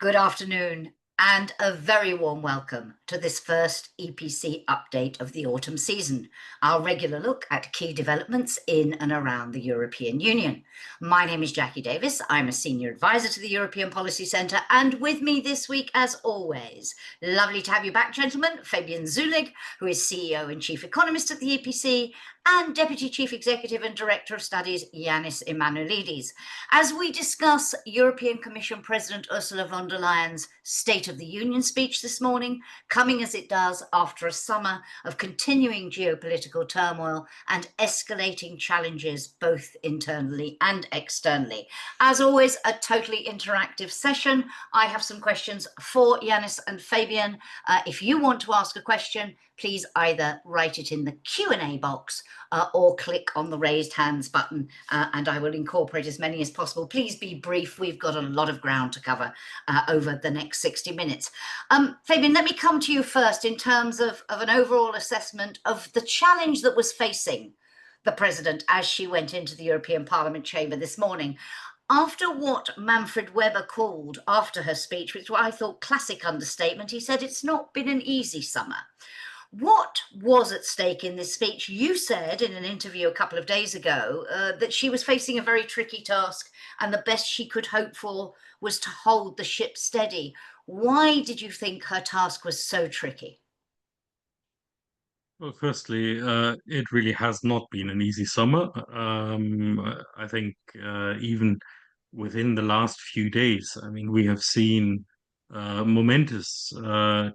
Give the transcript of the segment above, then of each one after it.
Good afternoon, and a very warm welcome to this first EPC update of the autumn season, our regular look at key developments in and around the European Union. My name is Jacki Davis. I'm a senior advisor to the European Policy Centre, and with me this week, as always, lovely to have you back, gentlemen, Fabian Zuleeg, who is CEO and Chief Economist at the EPC, and Deputy Chief Executive and Director of Studies, Janis Emmanouilidis, as we discuss European Commission President Ursula von der Leyen's State of the Union speech this morning, coming as it does after a summer of continuing geopolitical turmoil and escalating challenges both internally and externally. As always, a totally interactive session. I have some questions for Janis and Fabian. If you want to ask a question, please either write it in the Q&A box or click on the raised hands button, and I will incorporate as many as possible. Please be brief. We've got a lot of ground to cover over the next 60 minutes. Fabian, let me come to you first in terms of an overall assessment of the challenge that was facing the President as she went into the European Parliament chamber this morning. After what Manfred Weber called after her speech, which I thought classic understatement, he said it's not been an easy summer. What was at stake in this speech? You said in an interview a couple of days ago that she was facing a very tricky task and the best she could hope for was to hold the ship steady. Why did you think her task was so tricky? Well, firstly, it really has not been an easy summer. I think even within the last few days, I mean, we have seen momentous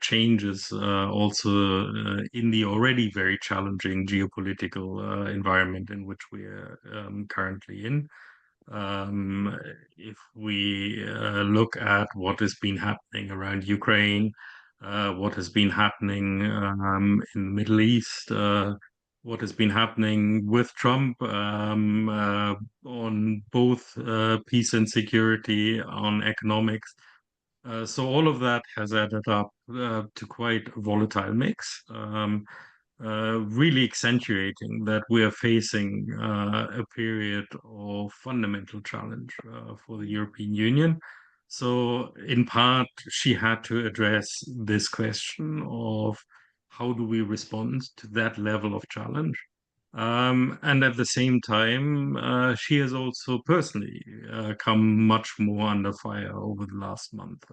changes also in the already very challenging geopolitical environment in which we are currently in. If we look at what has been happening around Ukraine, what has been happening in the Middle East, what has been happening with Trump on both peace and security, on economics. So all of that has added up to quite a volatile mix. Really accentuating that we are facing a period of fundamental challenge for the European Union. So, in part, she had to address this question of how do we respond to that level of challenge. And at the same time, she has also personally come much more under fire over the last month.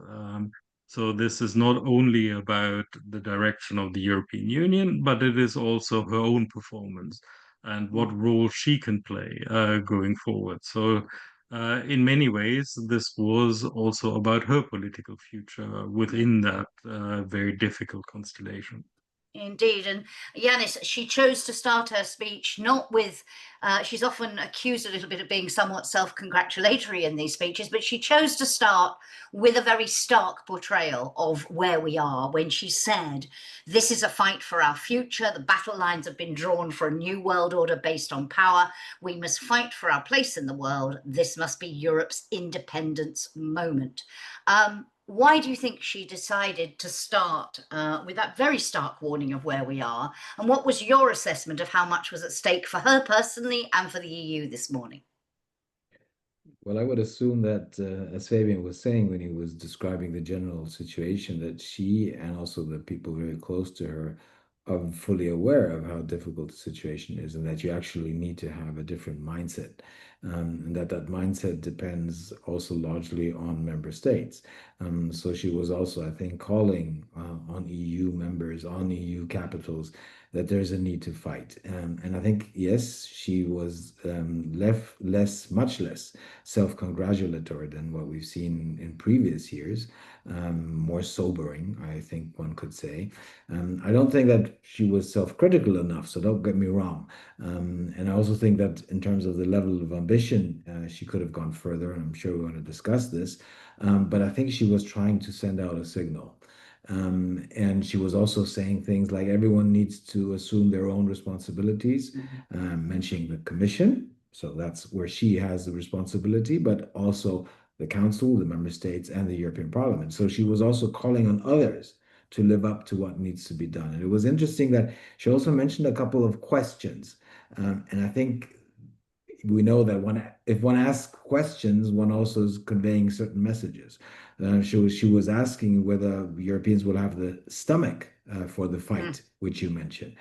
So this is not only about the direction of the European Union, but it is also her own performance and what role she can play going forward. So in many ways, this was also about her political future within that very difficult constellation. Indeed. And Janis, she chose to start her speech not with, she's often accused a little bit of being somewhat self-congratulatory in these speeches, but she chose to start with a very stark portrayal of where we are when she said, this is a fight for our future. The battle lines have been drawn for a new world order based on power. We must fight for our place in the world. This must be Europe's independence moment. Why do you think she decided to start with that very stark warning of where we are? And what was your assessment of how much was at stake for her personally and for the EU this morning? Well, I would assume that, as Fabian was saying when he was describing the general situation, that she and also the people very close to her are fully aware of how difficult the situation is and that you actually need to have a different mindset. And that mindset depends also largely on member states. So she was also, I think, calling on EU members, on EU capitals, that there's a need to fight. And I think, yes, she was much less self-congratulatory than what we've seen in previous years, more sobering, I think one could say. I don't think that she was self-critical enough, so don't get me wrong. And I also think that in terms of the level of ambition, she could have gone further, and I'm sure we're going to discuss this. But I think she was trying to send out a signal. And she was also saying things like everyone needs to assume their own responsibilities, mentioning the Commission. So that's where she has the responsibility, but also the Council, the member states, and the European Parliament. So she was also calling on others to live up to what needs to be done. And it was interesting that she also mentioned a couple of questions. And I think we know that if one asks questions, one also is conveying certain messages. She was asking whether Europeans will have the stomach for the fight, which you mentioned.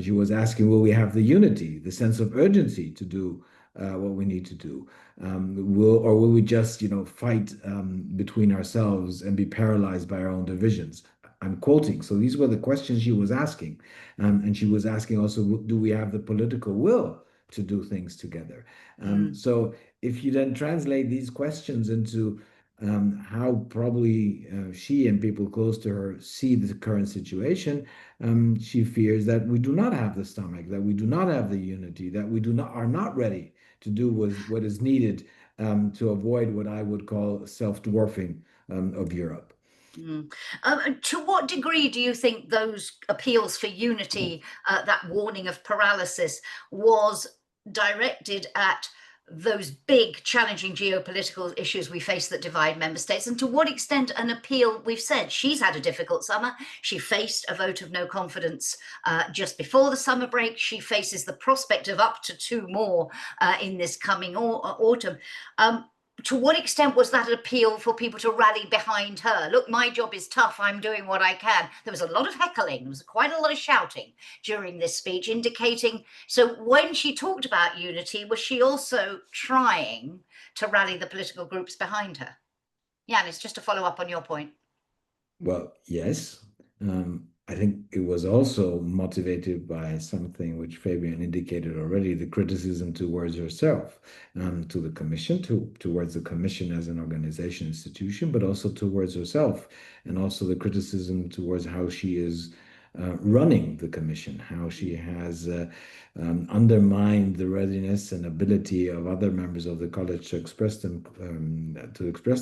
She was asking, will we have the unity, the sense of urgency to do what we need to do? Will we just, fight between ourselves and be paralyzed by our own divisions? I'm quoting. So these were the questions she was asking. And she was asking also, do we have the political will to do things together? So if you then translate these questions into how probably she and people close to her see the current situation, she fears that we do not have the stomach, that we do not have the unity, that we are not ready to do what is needed to avoid what I would call self-dwarfing of Europe. To what degree do you think those appeals for unity, that warning of paralysis, was directed at those big challenging geopolitical issues we face that divide member states? And to what extent an appeal, we've said she's had a difficult summer. She faced a vote of no confidence just before the summer break. She faces the prospect of up to 2 more in this coming autumn. To what extent was that an appeal for people to rally behind her? Look, my job is tough. I'm doing what I can. There was a lot of heckling. There was quite a lot of shouting during this speech, indicating. So when she talked about unity, was she also trying to rally the political groups behind her? Janis, just to follow up on your point. Well, yes. I think it was also motivated by something which Fabian indicated already, the criticism towards herself, to the Commission, towards the Commission as an organization, institution, but also towards herself, and also the criticism towards how she is running the Commission, how she has undermined the readiness and ability of other members of the college to express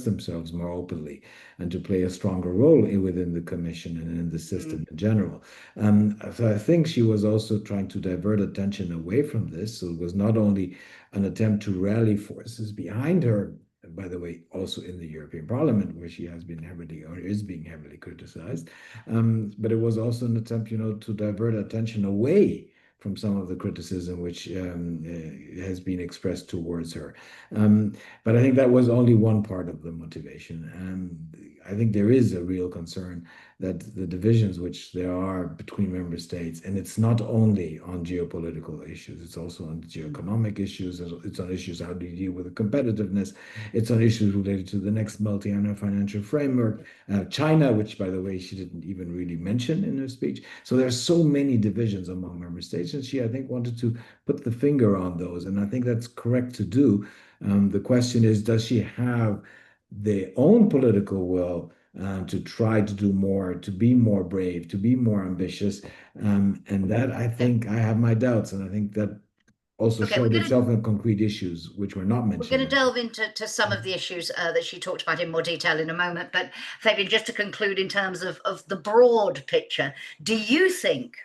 themselves more openly and to play a stronger role within the Commission and in the system in general. So I think she was also trying to divert attention away from this. So it was not only an attempt to rally forces behind her, by the way, also in the European Parliament, where she has been heavily or is being heavily criticized. But it was also an attempt, to divert attention away from some of the criticism which has been expressed towards her. But I think that was only one part of the motivation. I think there is a real concern that the divisions which there are between member states, and it's not only on geopolitical issues, it's also on geoeconomic issues, it's on issues how do you deal with the competitiveness, it's on issues related to the next multi-annual financial framework, China, which by the way she didn't even really mention in her speech. So there's so many divisions among member states, and she, I think, wanted to put the finger on those, and I think that's correct to do. The question is, does she have their own political will to try to do more, to be more brave, to be more ambitious? And that, I think, I have my doubts, and I think that also showed itself in concrete issues which were not mentioned. We're going to delve into some of the issues that she talked about in more detail in a moment. But Fabian, just to conclude in terms of the broad picture, do you think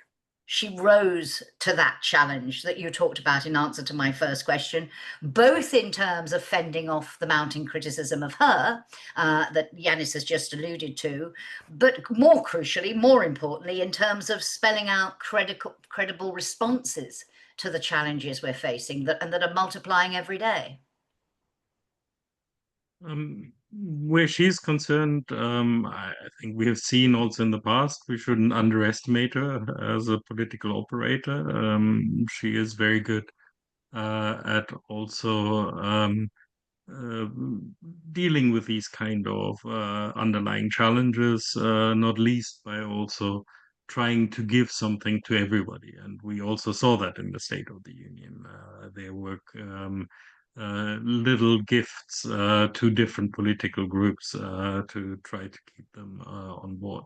she rose to that challenge that you talked about in answer to my first question, both in terms of fending off the mounting criticism of her that Janis has just alluded to, but more crucially, more importantly, in terms of spelling out credible responses to the challenges we're facing and that are multiplying every day? Where she's concerned, I think we have seen also in the past, we shouldn't underestimate her as a political operator. She is very good at also dealing with these kind of underlying challenges, not least by also trying to give something to everybody. And we also saw that in the State of the Union. There were little gifts to different political groups to try to keep them on board.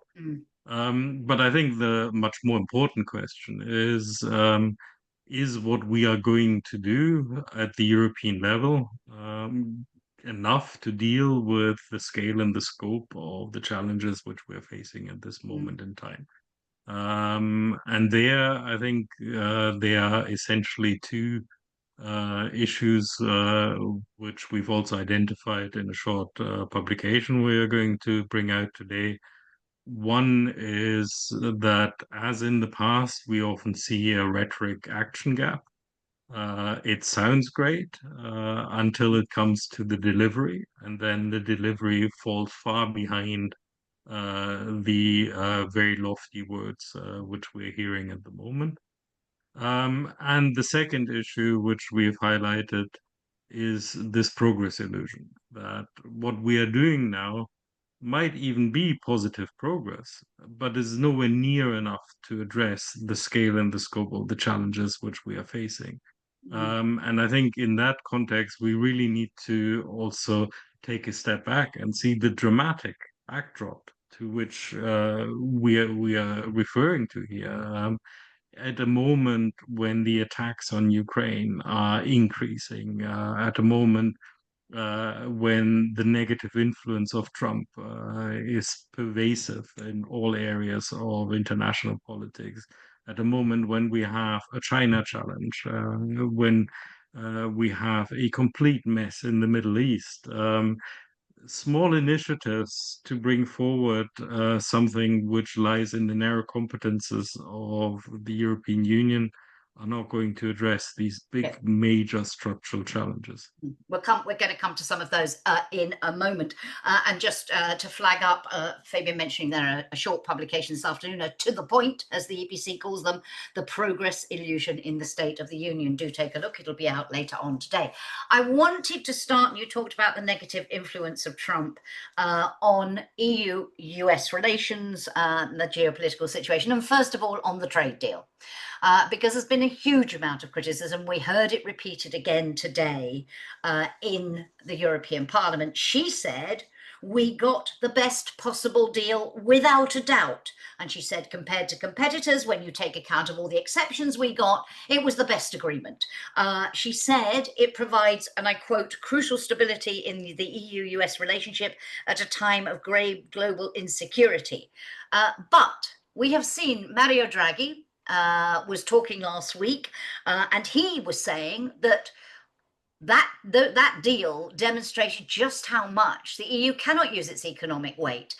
But I think the much more important question is what we are going to do at the European level enough to deal with the scale and the scope of the challenges which we're facing at this moment in time. And there, I think there are essentially 2 issues which we've also identified in a short publication we are going to bring out today. One is that, as in the past, we often see a rhetoric action gap. It sounds great until it comes to the delivery, and then the delivery falls far behind the very lofty words which we're hearing at the moment. And the second issue, which we've highlighted, is this progress illusion that what we are doing now might even be positive progress, but is nowhere near enough to address the scale and the scope of the challenges which we are facing. And I think in that context, we really need to also take a step back and see the dramatic backdrop to which we are referring to here. At a moment when the attacks on Ukraine are increasing, at a moment when the negative influence of Trump is pervasive in all areas of international politics, at a moment when we have a China challenge, when we have a complete mess in the Middle East. Small initiatives to bring forward something which lies in the narrow competences of the European Union are not going to address these big, major structural challenges. We're going to come to some of those in a moment. And just to flag up, Fabian mentioning there a short publication this afternoon, to the point, as the EPC calls them, the progress illusion in the State of the Union. Do take a look. It'll be out later on today. I wanted to start, and you talked about the negative influence of Trump on EU-US relations, the geopolitical situation, and first of all, on the trade deal. Because there's been a huge amount of criticism. We heard it repeated again today in the European Parliament. She said, we got the best possible deal without a doubt. And she said, compared to competitors, when you take account of all the exceptions we got, it was the best agreement. She said it provides, and I quote, crucial stability in the EU-US relationship at a time of grave global insecurity. But we have seen Mario Draghi was talking last week, and he was saying that deal demonstrated just how much the EU cannot use its economic weight.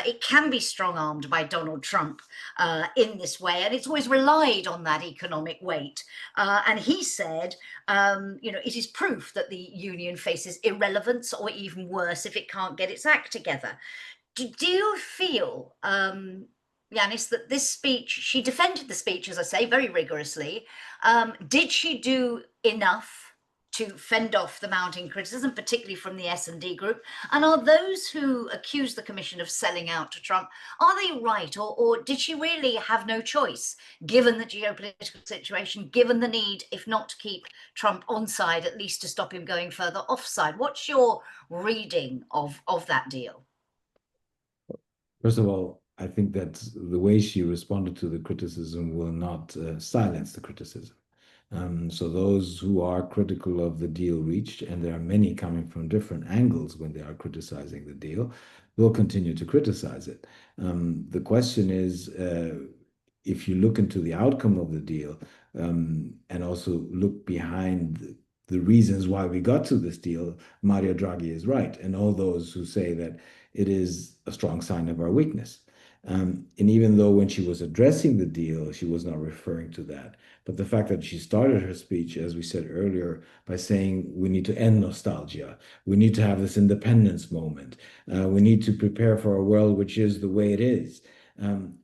It can be strong-armed by Donald Trump in this way, and it's always relied on that economic weight. And he said, it is proof that the union faces irrelevance, or even worse, if it can't get its act together. Do you feel, Janis, that this speech, she defended the speech, as I say, very rigorously. Did she do enough to fend off the mounting criticism, particularly from the S&D group? And are those who accuse the Commission of selling out to Trump, are they right? Or did she really have no choice, given the geopolitical situation, given the need, if not to keep Trump on side, at least to stop him going further offside? What's your reading of that deal? First of all, I think that the way she responded to the criticism will not silence the criticism. So those who are critical of the deal reached, and there are many coming from different angles when they are criticizing the deal, will continue to criticize it. The question is, if you look into the outcome of the deal and also look behind the reasons why we got to this deal, Mario Draghi is right, and all those who say that it is a strong sign of our weakness. And even though when she was addressing the deal, she was not referring to that. But the fact that she started her speech, as we said earlier, by saying we need to end nostalgia, we need to have this independence moment, we need to prepare for a world which is the way it is.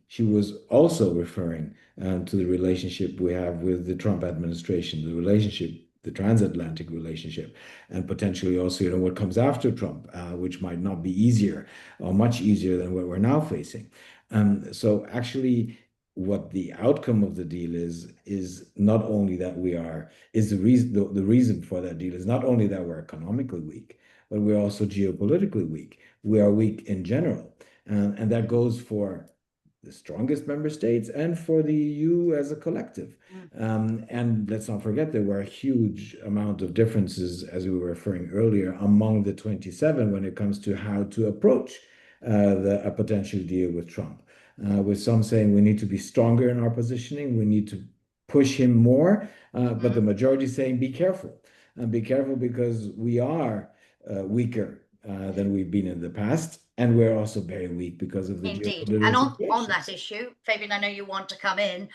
She was also referring to the relationship we have with the Trump administration, the relationship, the transatlantic relationship, and potentially also, what comes after Trump, which might not be easier or much easier than what we're now facing. So actually, what the outcome of the deal is not only that the reason for that deal is not only that we're economically weak, but we're also geopolitically weak. We are weak in general. And that goes for the strongest member states and for the EU as a collective. And let's not forget there were a huge amount of differences, as we were referring earlier, among the 27 when it comes to how to approach a potential deal with Trump. With some saying we need to be stronger in our positioning, we need to push him more, but the majority saying be careful. And be careful because we are weaker than we've been in the past. And we're also very weak because of the Indeed. geopolitical And on situation. that issue, Fabian, I know you want to come in.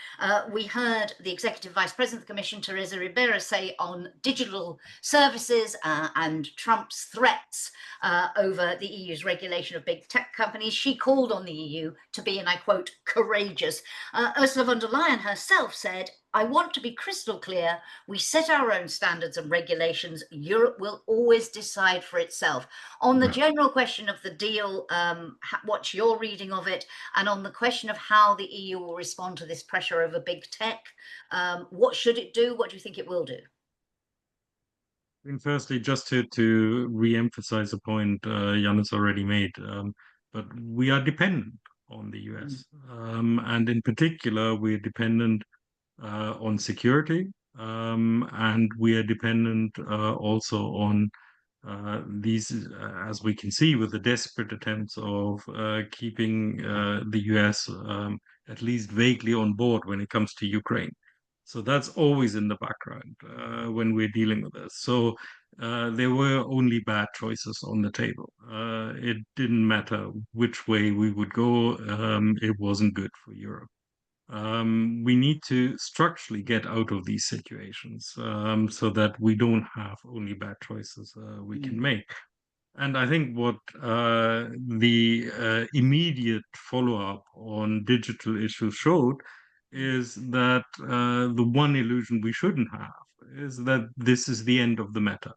We heard the Executive Vice President of the Commission, Teresa Ribera, say on digital services and Trump's threats over the EU's regulation of big tech companies, she called on the EU to be, and I quote, courageous. Ursula von der Leyen herself said, I want to be crystal clear. We set our own standards and regulations. Europe will always decide for itself. On the general question of the deal, what's your reading of it? And on the question of how the EU will respond to this pressure over big tech, what should it do? What do you think it will do? I mean, firstly, just to re-emphasize a point Janis already made, but we are dependent on the US. And in particular, we're dependent on security, and we are dependent also on these, as we can see, with the desperate attempts of keeping the US at least vaguely on board when it comes to Ukraine. So that's always in the background when we're dealing with this. So there were only bad choices on the table. It didn't matter which way we would go. It wasn't good for Europe. We need to structurally get out of these situations so that we don't have only bad choices we can make. And I think what the immediate follow-up on digital issues showed is that the one illusion we shouldn't have is that this is the end of the matter.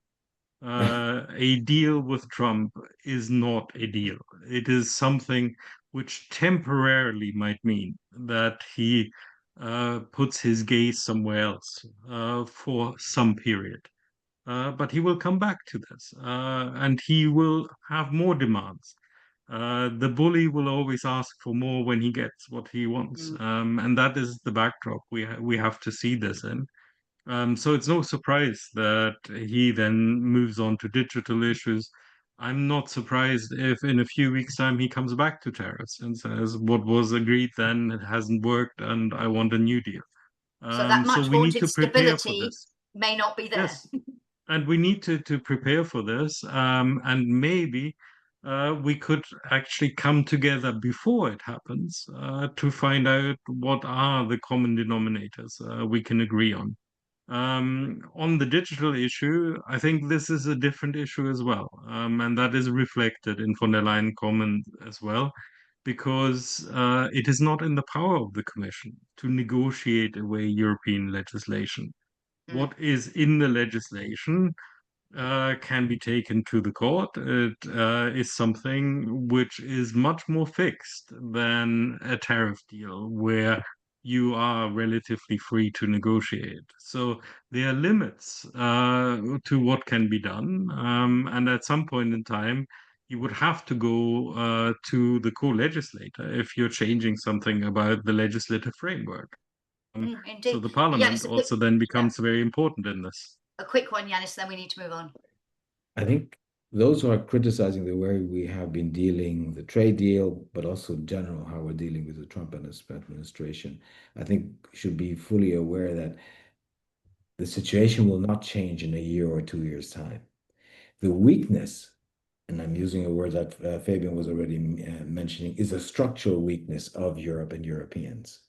A deal with Trump is not a deal. It is something which temporarily might mean that he puts his gaze somewhere else for some period. But he will come back to this, and he will have more demands. The bully will always ask for more when he gets what he wants, and that is the backdrop we have to see this in. So it's no surprise that he then moves on to digital issues. I'm not surprised if in a few weeks' time he comes back to tariffs and says what was agreed then it hasn't worked and I want a new deal. So that much So we need vaunted to prepare for stability this. may not be there. Yes, and we need to prepare for this, and maybe we could actually come together before it happens to find out what are the common denominators we can agree on. On the digital issue, I think this is a different issue as well, and that is reflected in von der Leyen comment as well, because it is not in the power of the Commission to negotiate away European legislation. What is in the legislation can be taken to the court. It is something which is much more fixed than a tariff deal where you are relatively free to negotiate. So there are limits to what can be done. And at some point in time, you would have to go to the co-legislator if you're changing something about the legislative framework. So the parliament also then becomes very important in this. A quick one, Janis, then we need to move on. I think those who are criticizing the way we have been dealing the trade deal, but also in general how we're dealing with the Trump administration, I think should be fully aware that the situation will not change in a year or 2 years' time. The weakness, and I'm using a word that Fabian was already mentioning, is a structural weakness of Europe and Europeans.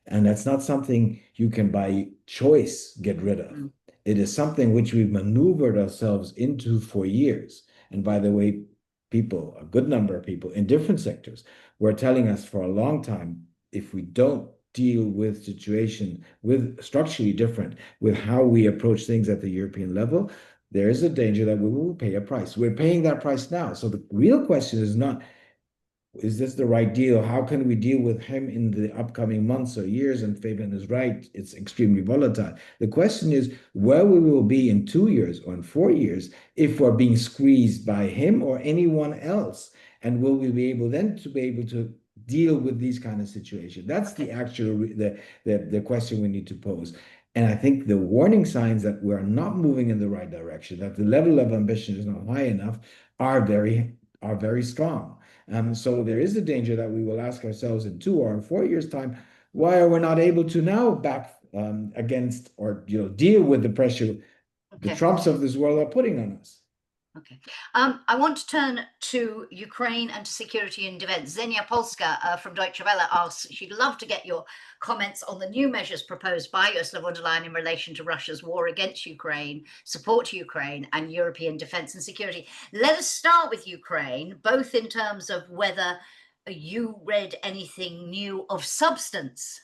And that's not something you can by choice get rid of. It is something which we've maneuvered ourselves into for years. And by the way, people, a good number of people in different sectors, were telling us for a long time, if we don't deal with situation with structurally different with how we approach things at the European level, there is a danger that we will pay a price. We're paying that price now. So the real question is not, is this the right deal? How can we deal with him in the upcoming months or years? And Fabian is right, it's extremely volatile. The question is where we will be in 2 years or in 4 years if we're being squeezed by him or anyone else. And will we be able then to be able to deal with these kind of situations? That's the actual the question we need to pose. And I think the warning signs that we're not moving in the right direction, that the level of ambition is not high enough, are very strong. So there is a danger that we will ask ourselves in 2 or 4 years' time, why are we not able to now back against or deal with the pressure the Trumps of this world are putting on us? Okay. I want to turn to Ukraine and to security and defense. Zenia Polska from Deutsche Welle asks, she'd love to get your comments on the new measures proposed by Ursula von der Leyen in relation to Russia's war against Ukraine, support to Ukraine, and European defense and security. Let us start with Ukraine, both in terms of whether you read anything new of substance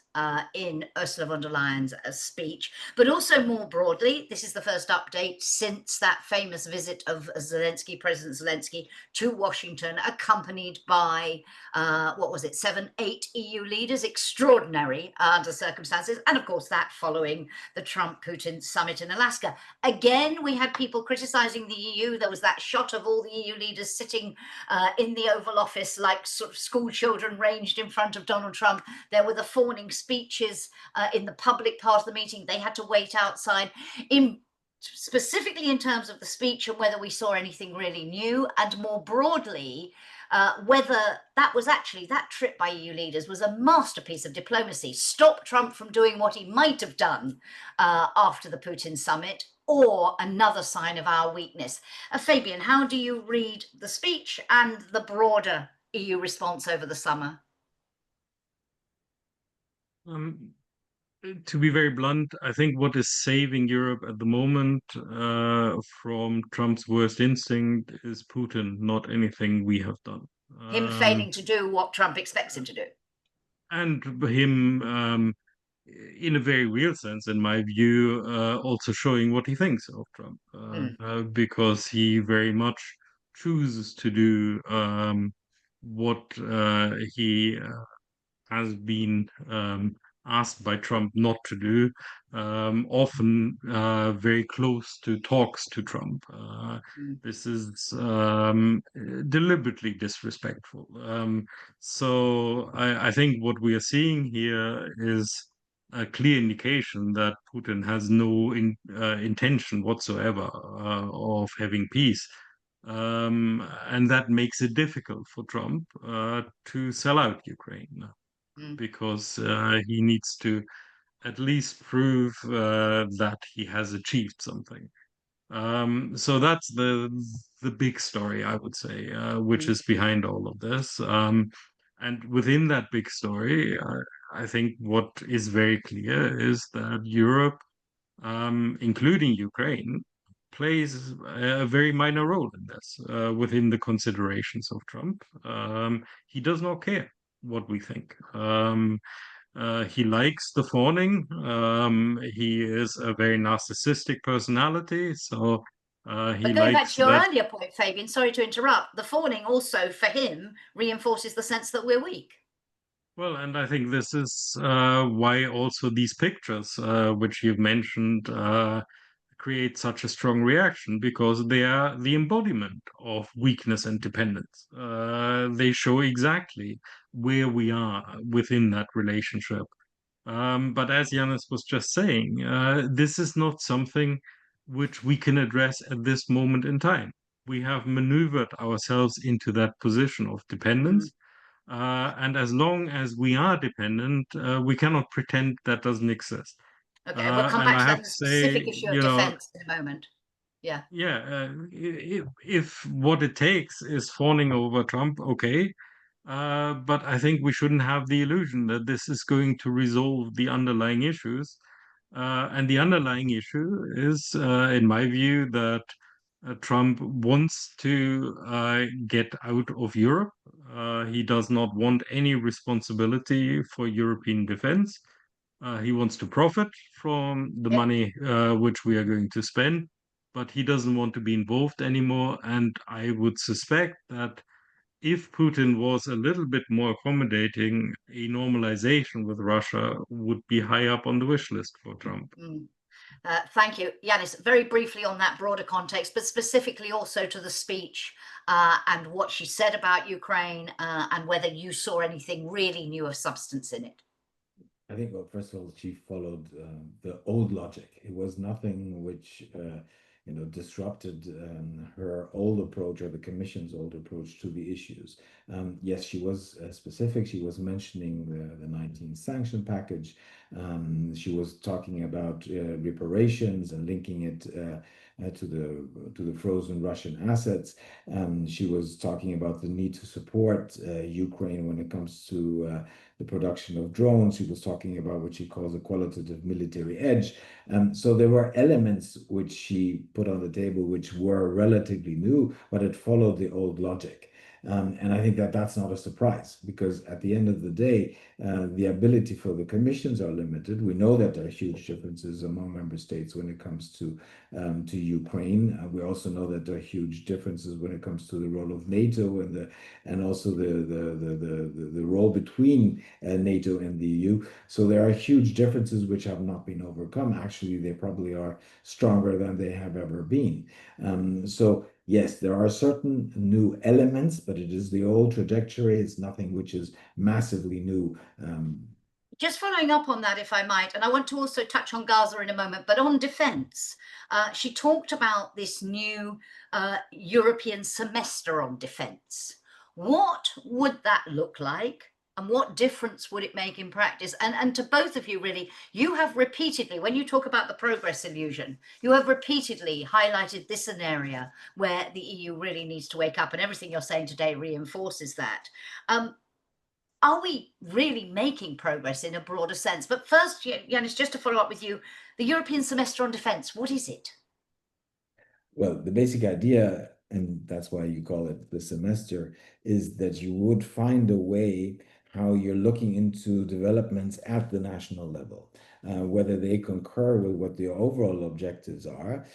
in Ursula von der Leyen's speech, but also more broadly, this is the first update since that famous visit of President Zelensky to Washington, accompanied by, 7, 8 EU leaders, extraordinary under circumstances, and of course that following the Trump-Putin summit in Alaska. Again, we had people criticizing the EU. There was that shot of all the EU leaders sitting in the Oval Office like sort of school children ranged in front of Donald Trump. There were the fawning speeches in the public part of the meeting. They had to wait outside. Specifically in terms of the speech and whether we saw anything really new, and more broadly, whether that trip by EU leaders was a masterpiece of diplomacy, stopped Trump from doing what he might have done after the Putin summit, or another sign of our weakness. Fabian, how do you read the speech and the broader EU response over the summer? To be very blunt, I think what is saving Europe at the moment from Trump's worst instinct is Putin, not anything we have done. Him failing to do what Trump expects him to do. And him, in a very real sense, in my view, also showing what he thinks of Trump, because he very much chooses to do what he has been asked by Trump not to do, often very close to talks to Trump. This is deliberately disrespectful. So I think what we are seeing here is a clear indication that Putin has no intention whatsoever of having peace. And that makes it difficult for Trump to sell out Ukraine. Because he needs to at least prove that he has achieved something. So that's the big story, I would say, which is behind all of this. And within that big story, I think what is very clear is that Europe, including Ukraine, plays a very minor role in this within the considerations of Trump. He does not care what we think. He likes the fawning. He is a very narcissistic personality, so he but going back likes to your that. earlier point, Fabian, sorry to interrupt, the fawning also for him reinforces the sense that we're weak. Well, and I think this is why also these pictures, which you've mentioned, create such a strong reaction, because they are the embodiment of weakness and dependence. They show exactly where we are within that relationship. But as Janis was just saying, this is not something which we can address at this moment in time. We have maneuvered ourselves into that position of dependence. And as long as we are dependent, we cannot pretend that doesn't exist. Okay, we'll come and back I to that have in the to specific say, issue of defense in a moment. Yeah. Yeah, if what it takes is fawning over Trump, okay. But I think we shouldn't have the illusion that this is going to resolve the underlying issues. And the underlying issue is, in my view, that Trump wants to get out of Europe. He does not want any responsibility for European defense. He wants to profit from the money which we are going to spend, but he doesn't want to be involved anymore. And I would suspect that if Putin was a little bit more accommodating, a normalization with Russia would be high up on the wish list for Trump. Thank you, Janis. Very briefly on that broader context, but specifically also to the speech and what she said about Ukraine and whether you saw anything really new of substance in it. I think, well, first of all, she followed the old logic. It was nothing which, disrupted her old approach or the Commission's old approach to the issues. Yes, she was specific. She was mentioning the 19 sanction package. She was talking about reparations and linking it to the frozen Russian assets. She was talking about the need to support Ukraine when it comes to the production of drones. She was talking about what she calls a qualitative military edge. So there were elements which she put on the table which were relatively new, but it followed the old logic. And I think that that's not a surprise because at the end of the day, the ability for the commissions are limited. We know that there are huge differences among member states when it comes to Ukraine. We also know that there are huge differences when it comes to the role of NATO and also the role between NATO and the EU. So there are huge differences which have not been overcome. Actually, they probably are stronger than they have ever been. So yes, there are certain new elements, but it is the old trajectory. It's nothing which is massively new. Just following up on that, if I might, and I want to also touch on Gaza in a moment, but on defence, she talked about this new European semester on defence. What would that look like? And what difference would it make in practice? And to both of you, really, you have repeatedly, when you talk about the progress illusion, you have repeatedly highlighted this an area where the EU really needs to wake up, and everything you're saying today reinforces that. Are we really making progress in a broader sense? But first, Janis, just to follow up with you, the European semester on defence, what is it? Well, the basic idea, and that's why you call it the semester, is that you would find a way how you're looking into developments at the national level, whether they concur with what the overall objectives are,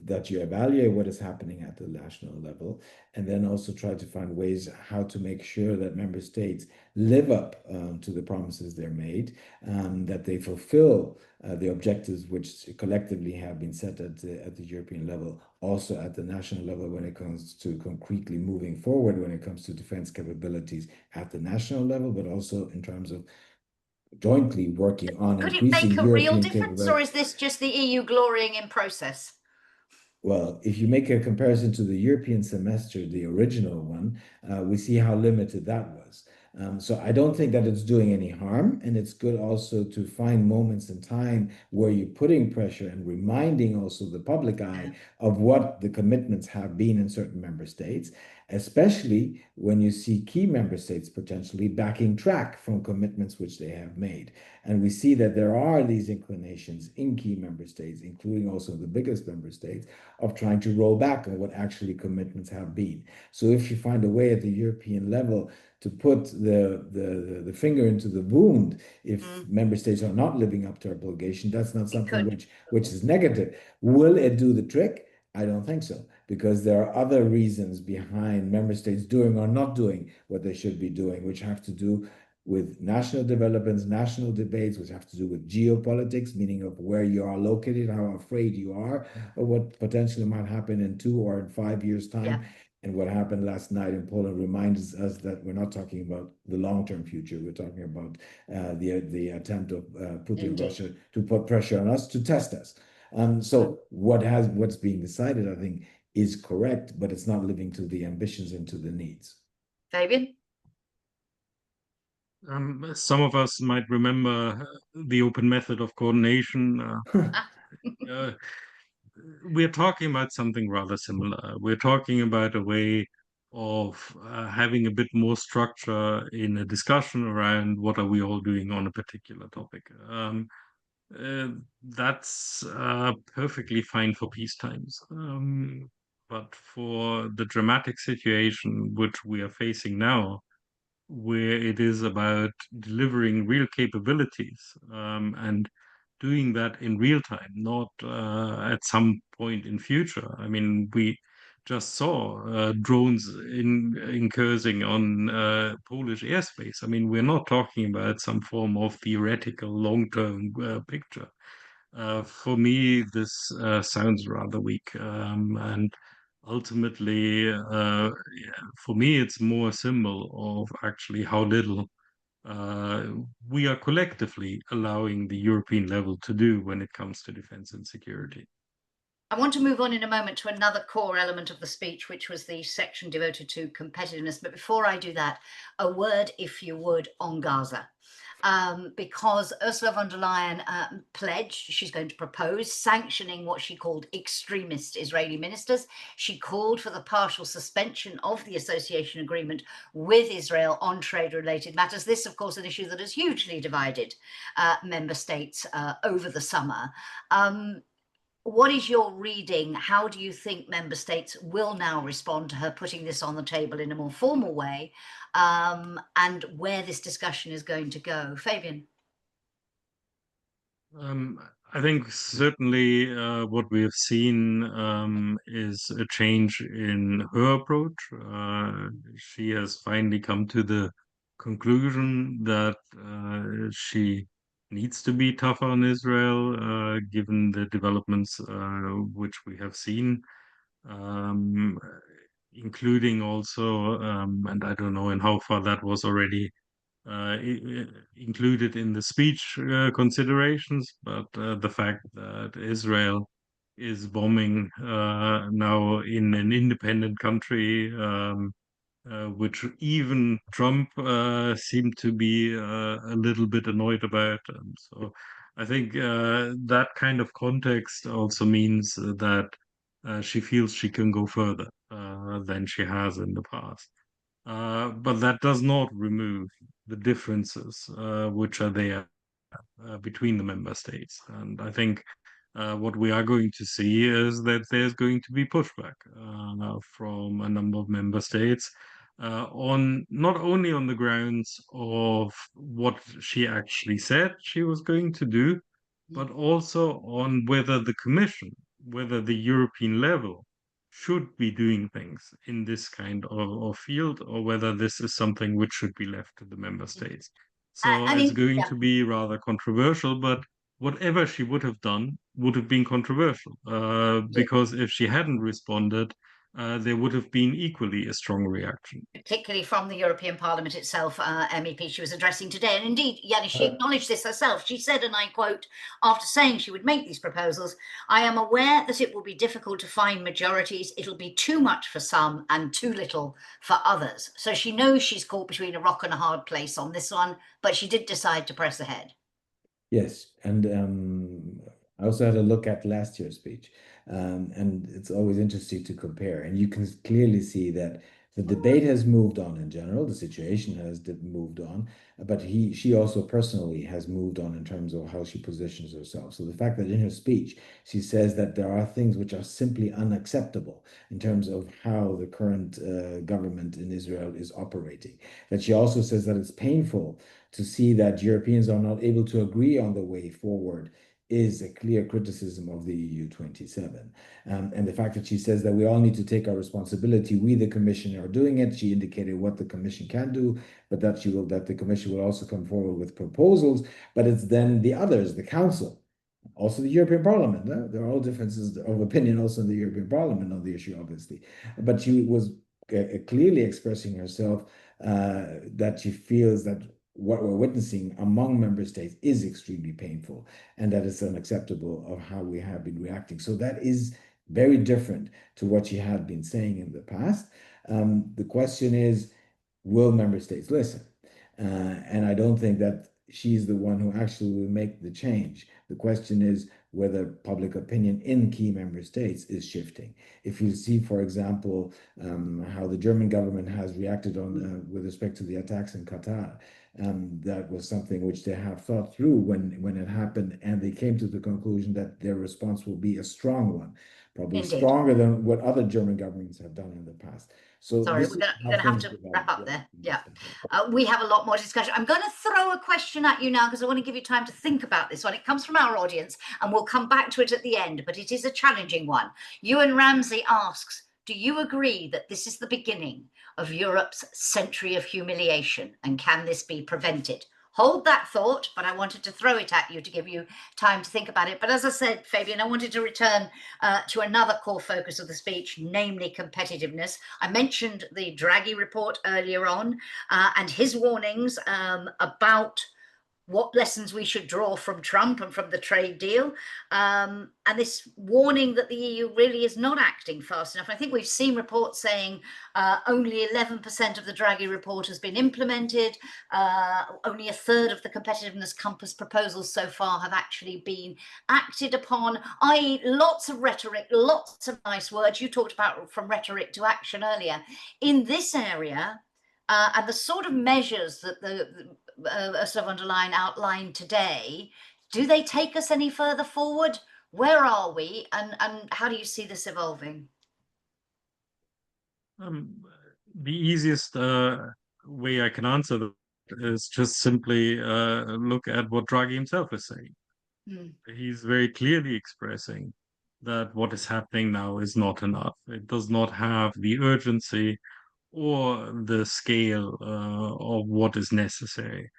that you evaluate what is happening at the national level, and then also try to find ways how to make sure that member states live up to the promises they're made, that they fulfill the objectives which collectively have been set at the European level, also at the national level when it comes to concretely moving forward, when it comes to defense capabilities at the national level, but also in terms of jointly working on Could it increasing make a real European difference, capability. or is this just the EU glorying in process? Well, if you make a comparison to the European semester, the original one, we see how limited that was. So I don't think that it's doing any harm, and it's good also to find moments in time where you're putting pressure and reminding also the public eye of what the commitments have been in certain member states, especially when you see key member states potentially backing track from commitments which they have made. And we see that there are these inclinations in key member states, including also the biggest member states, of trying to roll back on what actually commitments have been. So if you find a way at the European level to put the finger into the wound if member states are not living up to our obligation, that's not something which is negative. Will it do the trick? I don't think so, because there are other reasons behind member states doing or not doing what they should be doing, which have to do with national developments, national debates, which have to do with geopolitics, meaning of where you are located, how afraid you are of what potentially might happen in 2 or in 5 years' time. Yeah. And what happened last night in Poland reminds us that we're not talking about the long-term future. We're talking about the attempt of Putin, Russia, to put pressure on us, to test us. So what's being decided, I think, is correct, but it's not living to the ambitions and to the needs. Fabian? Some of us might remember the open method of coordination. We're talking about something rather similar. We're talking about a way of having a bit more structure in a discussion around what are we all doing on a particular topic. That's perfectly fine for peace times. But for the dramatic situation which we are facing now, where it is about delivering real capabilities and doing that in real time, not at some point in future. I mean, we just saw drones incursing on Polish airspace. I mean, we're not talking about some form of theoretical long-term picture. For me, this sounds rather weak, and ultimately, for me, it's more a symbol of actually how little we are collectively allowing the European level to do when it comes to defense and security. I want to move on in a moment to another core element of the speech, which was the section devoted to competitiveness. But before I do that, a word, if you would, on Gaza. Because Ursula von der Leyen pledged she's going to propose sanctioning what she called extremist Israeli ministers. She called for the partial suspension of the association agreement with Israel on trade-related matters. This, of course, an issue that has hugely divided member states over the summer. What is your reading? How do you think member states will now respond to her putting this on the table in a more formal way, and where this discussion is going to go? Fabian? I think certainly what we have seen is a change in her approach. She has finally come to the conclusion that she needs to be tougher on Israel, given the developments which we have seen, including also, and I don't know in how far that was already included in the speech considerations, but the fact that Israel is bombing now in an independent country, which even Trump seemed to be a little bit annoyed about. And so I think that kind of context also means that she feels she can go further than she has in the past. But that does not remove the differences which are there between the member states. And I think what we are going to see is that there's going to be pushback from a number of member states on not only on the grounds of what she actually said she was going to do, but also on whether the Commission, whether the European level should be doing things in this kind of field, or whether this is something which should be left to the member states. So it's going to be rather controversial, but whatever she would have done would have been controversial, because if she hadn't responded, there would have been equally a strong reaction. Particularly from the European Parliament itself, MEP she was addressing today. And indeed, Janis, she acknowledged this herself. She said, and I quote, after saying she would make these proposals, "I am aware that it will be difficult to find majorities. It'll be too much for some and too little for others." So she knows she's caught between a rock and a hard place on this one, but she did decide to press ahead. Yes, and I also had a look at last year's speech, and it's always interesting to compare. And you can clearly see that the debate has moved on in general, the situation has moved on, but she also personally has moved on in terms of how she positions herself. So the fact that in her speech she says that there are things which are simply unacceptable in terms of how the current government in Israel is operating, that she also says that it's painful to see that Europeans are not able to agree on the way forward is a clear criticism of the EU 27. And the fact that she says that we all need to take our responsibility, we, the Commission, are doing it. She indicated what the Commission can do, but that the Commission will also come forward with proposals. But it's then the others, the Council, also the European Parliament. There are all differences of opinion also in the European Parliament on the issue, obviously. But she was clearly expressing herself that she feels that what we're witnessing among member states is extremely painful, and that is unacceptable of how we have been reacting. So that is very different to what she had been saying in the past. The question is, will member states listen? And I don't think that she's the one who actually will make the change. The question is whether public opinion in key member states is shifting. If you see, for example, how the German government has reacted on with respect to the attacks in Qatar, that was something which they have thought through when it happened, and they came to the conclusion that their response will be a strong one, probably stronger than what other German governments have done in the past. So sorry, we're going to have to wrap up there. Yeah. We have a lot more discussion. I'm going to throw a question at you now because I want to give you time to think about this one. It comes from our audience and we'll come back to it at the end, but it is a challenging one. Ewan Ramsey asks, do you agree that this is the beginning of Europe's century of humiliation, and can this be prevented? Hold that thought, but I wanted to throw it at you to give you time to think about it. But as I said, Fabian, I wanted to return to another core focus of the speech, namely competitiveness. I mentioned the Draghi report earlier on and his warnings about what lessons we should draw from Trump and from the trade deal, and this warning that the EU really is not acting fast enough. I think we've seen reports saying only 11% of the Draghi report has been implemented. Only a third of the competitiveness compass proposals so far have actually been acted upon, i.e. lots of rhetoric, lots of nice words. You talked about from rhetoric to action earlier. In this area, and the sort of measures that the Ursula von der Leyen outlined today, do they take us any further forward? Where are we, and how do you see this evolving? The easiest way I can answer that is just simply look at what Draghi himself is saying. He's very clearly expressing that what is happening now is not enough. It does not have the urgency or the scale of what is necessary.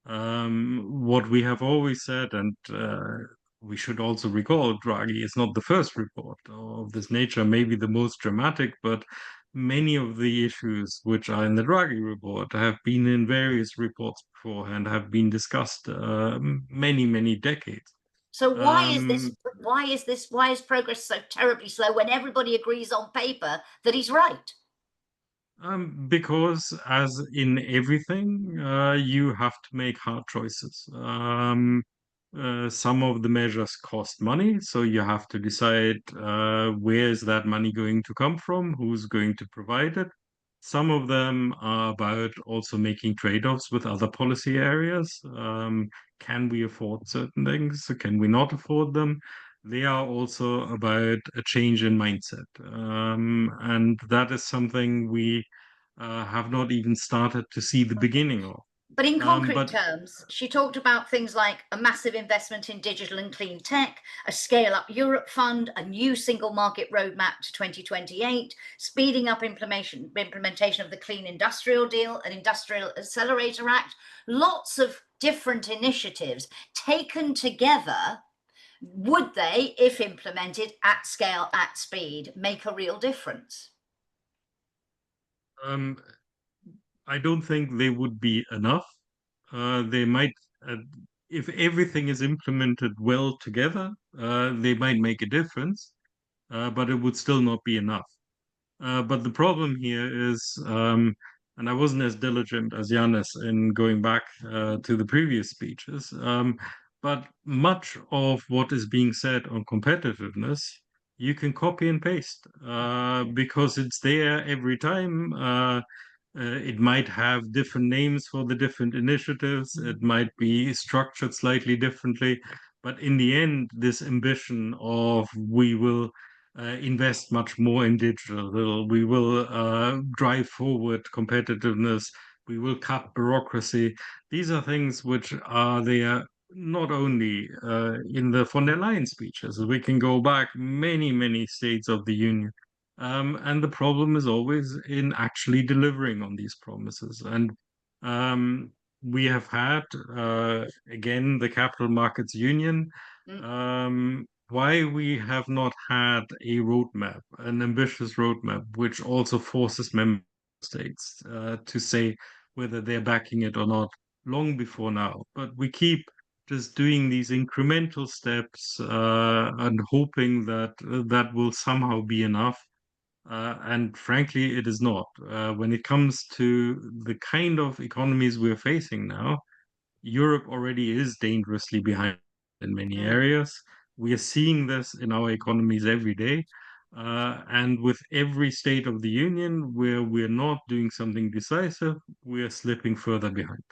What we have always said, and we should also recall, Draghi is not the first report of this nature, maybe the most dramatic, but many of the issues which are in the Draghi report have been in various reports beforehand, have been discussed many, many decades. So why is progress so terribly slow when everybody agrees on paper that he's right? Because as in everything, you have to make hard choices. Some of the measures cost money, so you have to decide where is that money going to come from, who's going to provide it. Some of them are about also making trade-offs with other policy areas. Can we afford certain things? Can we not afford them? They are also about a change in mindset. And that is something we have not even started to see the beginning of. But in concrete terms, she talked about things like a massive investment in digital and clean tech, a Scale Up Europe fund, a new single market roadmap to 2028, speeding up implementation of the Clean Industrial Deal, an Industrial Accelerator Act, lots of different initiatives taken together. Would they, if implemented at scale, at speed, make a real difference? I don't think they would be enough. They might, if everything is implemented well together, they might make a difference, but it would still not be enough. But the problem here is, and I wasn't as diligent as Janis in going back to the previous speeches, but much of what is being said on competitiveness, you can copy and paste because it's there every time. It might have different names for the different initiatives. It might be structured slightly differently. But in the end, this ambition of we will invest much more in digital, we will drive forward competitiveness, we will cut bureaucracy. These are things which are there not only in the von der Leyen speeches. We can go back many, many states of the Union. And the problem is always in actually delivering on these promises. And we have had, again, the Capital Markets Union. Why we have not had a roadmap, an ambitious roadmap, which also forces member states to say whether they're backing it or not long before now. But we keep just doing these incremental steps and hoping that that will somehow be enough. And frankly, it is not. When it comes to the kind of economies we're facing now, Europe already is dangerously behind in many areas. We are seeing this in our economies every day. And with every state of the union where we're not doing something decisive, we are slipping further behind.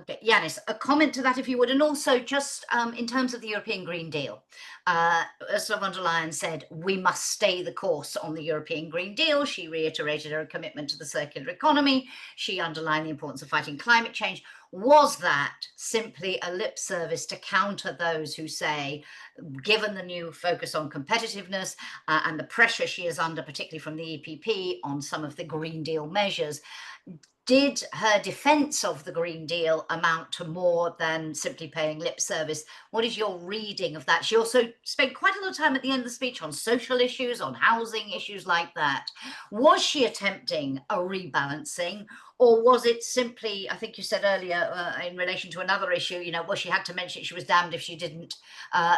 Okay, Janis, a comment to that, if you would, and also just in terms of the European Green Deal. Ursula von der Leyen said we must stay the course on the European Green Deal. She reiterated her commitment to the circular economy. She underlined the importance of fighting climate change. Was that simply a lip service to counter those who say, given the new focus on competitiveness and the pressure she is under, particularly from the EPP, on some of the Green Deal measures, Did her defence of the Green Deal amount to more than simply paying lip service? What is your reading of that? She also spent quite a lot of time at the end of the speech on social issues, on housing, issues like that. Was she attempting a rebalancing, or was it simply, I think you said earlier in relation to another issue, you know, well, she had to mention it, she was damned if she didn't,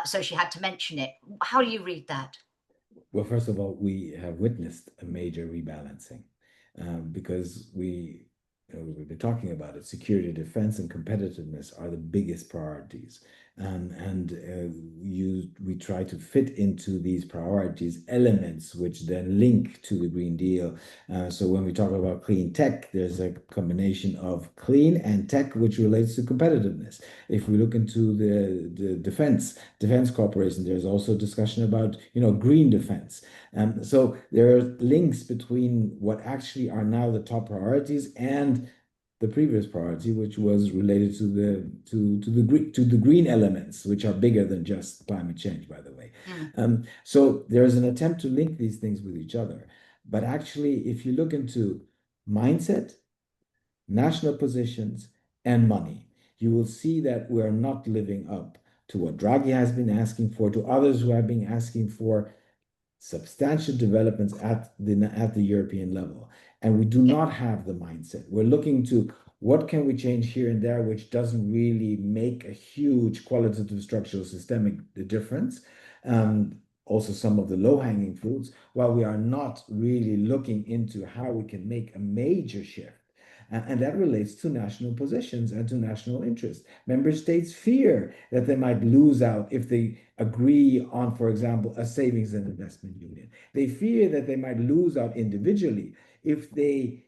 so she had to mention it. How do you read that? Well, first of all, we have witnessed a major rebalancing because we've been talking about it. Security, defense, and competitiveness are the biggest priorities. We try to fit into these priorities elements which then link to the Green Deal. So when we talk about clean tech, there's a combination of clean and tech which relates to competitiveness. If we look into the defense corporation, there's also discussion about green defense. So there are links between what actually are now the top priorities and the previous priority, which was related to the green elements, which are bigger than just climate change, by the way. So there's an attempt to link these things with each other. But actually, if you look into mindset, national positions, and money, you will see that we're not living up to what Draghi has been asking for, to others who have been asking for substantial developments at the European level. And we do not have the mindset. We're looking to what can we change here and there, which doesn't really make a huge qualitative structural systemic difference. Also some of the low-hanging fruits, while we are not really looking into how we can make a major shift. And that relates to national positions and to national interests. Member states fear that they might lose out if they agree on, for example, a savings and investment union. They fear that they might lose out individually if they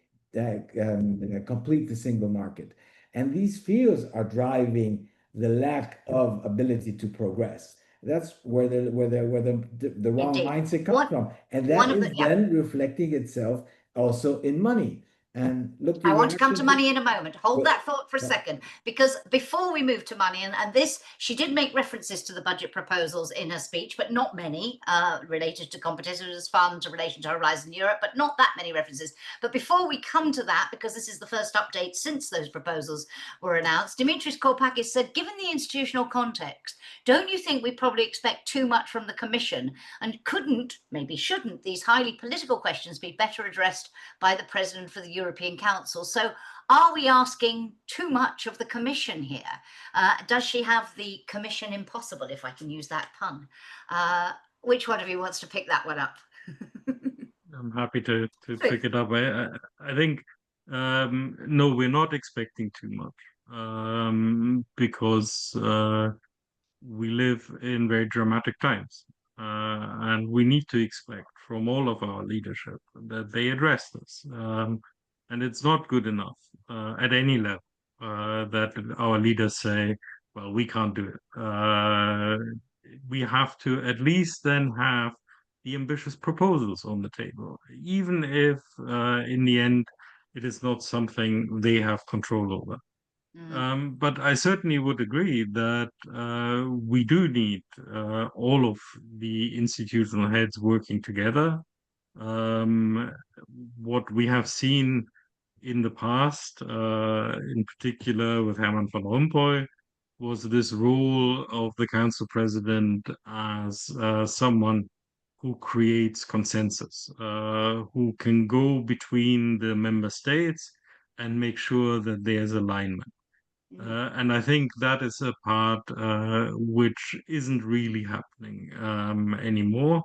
complete the single market. And these fears are driving the lack of ability to progress. That's where the wrong mindset comes from. And that is then reflecting itself also in money. And look, I want to come to money in a moment. Hold that thought for a second, because before we move to money, and this, she did make references to the budget proposals in her speech, but not many related to competitiveness funds, in relation to Horizon Europe, but not that many references. But before we come to that, because this is the first update since those proposals were announced, Dimitris Korpakis said, given the institutional context, don't you think we probably expect too much from the Commission? And couldn't, maybe shouldn't, these highly political questions be better addressed by the President for the European Council? So are we asking too much of the Commission here? Does she have the Commission impossible, if I can use that pun? Which one of you wants to pick that one up? I'm happy to pick it up. I think, no, we're not expecting too much because we live in very dramatic times. And we need to expect from all of our leadership that they address this. And it's not good enough at any level that our leaders say, well, we can't do it. We have to at least then have the ambitious proposals on the table, even if in the end it is not something they have control over. But I certainly would agree that we do need all of the institutional heads working together. What we have seen in the past, in particular with Herman van Rompuy, was this role of the council president as someone who creates consensus, who can go between the member states and make sure that there's alignment. And I think that is a part which isn't really happening anymore.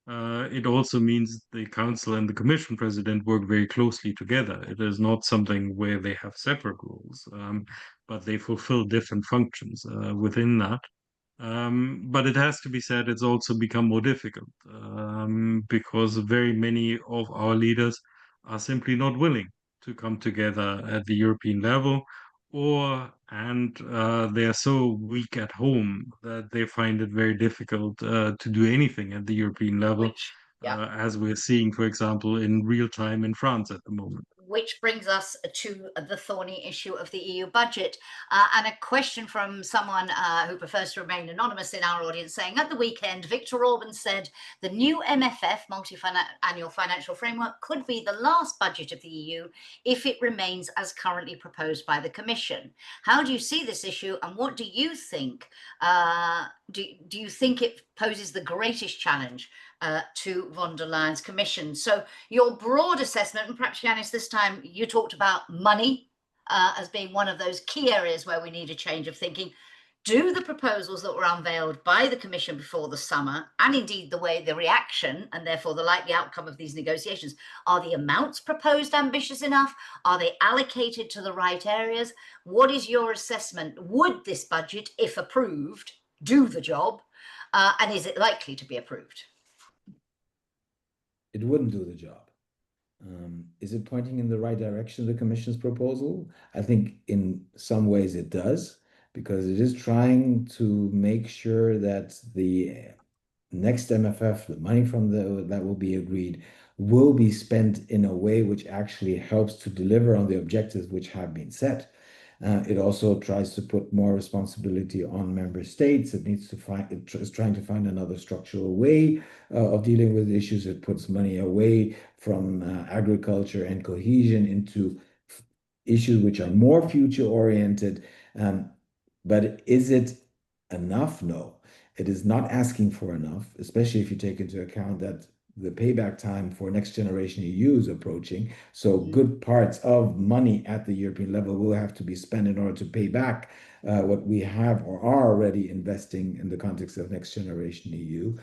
It also means the council and the commission president work very closely together. It is not something where they have separate roles, but they fulfill different functions within that. But it has to be said, it's also become more difficult because very many of our leaders are simply not willing to come together at the European level, and they are so weak at home that they find it very difficult to do anything at the European level, as we're seeing, for example, in real time in France at the moment. which brings us to the thorny issue of the EU budget. And a question from someone who prefers to remain anonymous in our audience saying, at the weekend, Viktor Orban said the new MFF, multi-annual financial framework, could be the last budget of the EU if it remains as currently proposed by the Commission. How do you see this issue, and what do you think? Do you think it poses the greatest challenge to von der Leyen's Commission? So your broad assessment, and perhaps Janis, this time you talked about money as being one of those key areas where we need a change of thinking. Do the proposals that were unveiled by the Commission before the summer, and indeed the reaction and therefore the likely outcome of these negotiations, are the amounts proposed ambitious enough? Are they allocated to the right areas? What is your assessment? Would this budget, if approved, do the job? And is it likely to be approved? It wouldn't do the job. Is it pointing in the right direction, the Commission's proposal? I think in some ways it does, because it is trying to make sure that the next MFF, the money from that will be agreed, will be spent in a way which actually helps to deliver on the objectives which have been set. It also tries to put more responsibility on member states. It is trying to find another structural way of dealing with issues. It puts money away from agriculture and cohesion into issues which are more future oriented. But is it enough? No, it is not asking for enough, especially if you take into account that the payback time for Next Generation EU is approaching. So good parts of money at the European level will have to be spent in order to pay back what we have or are already investing in the context of Next Generation EU.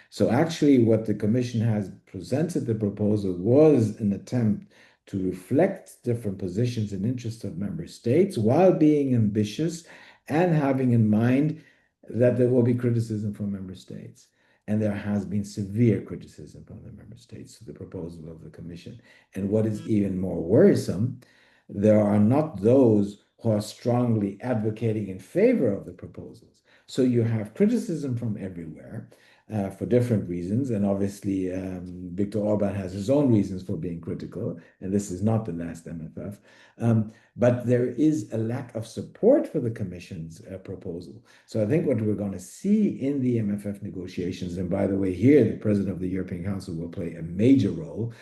So actually what the Commission has presented, the proposal, was an attempt to reflect different positions and interests of member states while being ambitious and having in mind that there will be criticism from member states. And there has been severe criticism from the member states to the proposal of the Commission. And what is even more worrisome, there are not those who are strongly advocating in favor of the proposals. So you have criticism from everywhere for different reasons. And obviously, Viktor Orban has his own reasons for being critical. And this is not the last MFF. But there is a lack of support for the Commission's proposal. So I think what we're going to see in the MFF negotiations, and by the way, here the President of the European Council will play a major role,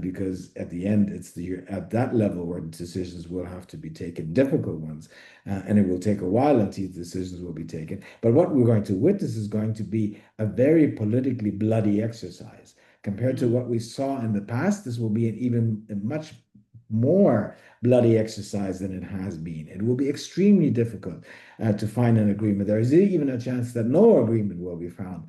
because at the end, it's at that level where decisions will have to be taken, difficult ones, and it will take a while until decisions will be taken. But what we're going to witness is going to be a very politically bloody exercise. Compared to what we saw in the past, this will be a much more bloody exercise than it has been. It will be extremely difficult to find an agreement. There is even a chance that no agreement will be found.